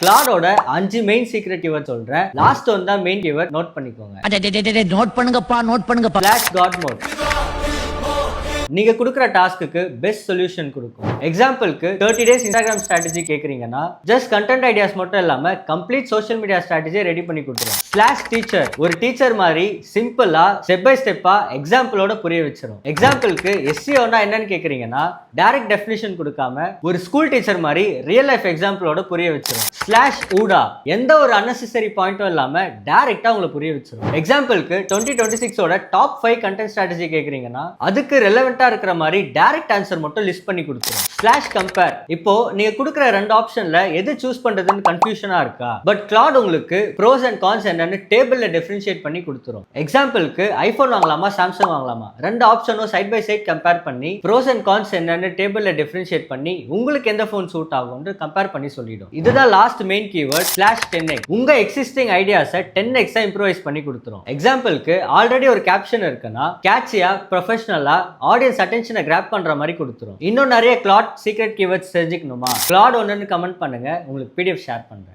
கிளாடோட 5 main secret keyword சொல்றேன். Last one தான் main keyword, note பண்ணிக்கோங்க. நோட் பண்ணுங்கப்பா. ஃபிளாஷ் காட் மோட் நீங்க கொடுக்குற டாஸ்க்கு பெஸ்ட் சொல்யூஷன் கொடுக்கும். எக்ஸாம்பிளுக்கு 30 days இன்ஸ்டாகிராம் ஸ்ட்ராட்டஜி கேக்குறீங்கன்னா ஜஸ்ட் கண்டென்ட் ஐடியாஸ் மட்டும் இல்லாம கம்ப்ளீட் சோஷியல் மீடியா ஸ்ட்ராட்டஜியை ரெடி பண்ணி கொடுத்துரும். ஸ்லாஷ் டீச்சர் ஒரு டீச்சர் மாதிரி சிம்பிளா ஸ்டெப் பை ஸ்டெப்பா எக்ஸாம்பிளோட புரிய வச்சிரும். எக்ஸாம்பிளுக்கு எஸ்சிஓனா என்னன்னு கேக்குறீங்கன்னா டைரக்ட் டெஃபினிஷன் கொடுக்காம ஒரு ஸ்கூல் டீச்சர் மாதிரி ரியல் லைஃப் எக்ஸாம்பிளோட புரிய வச்சிரும். ஸ்லாஷ் ஊடா எந்த ஒரு அன்னெசரி பாயிண்ட்டும் இல்லாம டைரக்டா உங்களை புரிய வச்சிரும். எக்ஸாம்பிளுக்கு 2026 டாப் 5 கண்டென்ட் ஸ்ட்ராட்டஜி கேக்குறீங்கன்னா அதுக்கு ரெலவெண்டா இருக்கிற மாதிரி டைரக்ட் ஆன்சர் மட்டும் லிஸ்ட் பண்ணி கொடுத்துரும். ஸ்லாஷ் கம்பேர் இப்போ நீங்க கொடுக்குற ரெண்டு ஆப்ஷன்ல எது சூஸ் பண்றதுன்னு கன்ஃபியூஷனா இருக்கா, பட் கிளாட் உங்களுக்கு ப்ரோஸ் அண்ட் கான்ஸ் என்னன்னு டேபிள்ல டிஃபரன்ஷியேட் பண்ணி கொடுத்துரும். எக்ஸாம்பிளுக்கு ஐபோன் வாங்கலாமா சாம்சங் வாங்கலாமா ரெண்டு ஆப்ஷனும் சைட் பை சைட் கம்பேர் பண்ணி ப்ரோஸ் அண்ட் கான்ஸ் என்னன்னு டேபிள்ல டிஃபரன்ஷியேட் பண்ணி உங்களுக்கு எந்த போன் சூட் ஆகும்னு கம்பேர் பண்ணி சொல்லிடும். இதுதான் last main keyword slash 10x. உங்க எக்ஸிஸ்டிங் ஐடியாஸை 10x இம்ப்ரூவைஸ் பண்ணி கொடுத்துரும். எக்ஸாம்பிளுக்கு ஆல்ரெடி ஒரு கேப்ஷன் இருக்குன்னா கேட்சியா ப்ரொஃபஷனலா ஆடியன்ஸ் அட்டென்ஷனை கிராப் பண்ற மாதிரி கொடுத்துரும். இன்னும் நிறைய கிளாட் சீக்ரெட் கீவேர்ட்ஸ் தெரிஞ்சுக்கணுமா? கிளாட் ஒன்னு கமெண்ட் பண்ணுங்க, உங்களுக்கு PDF ஷேர் பண்றேன்.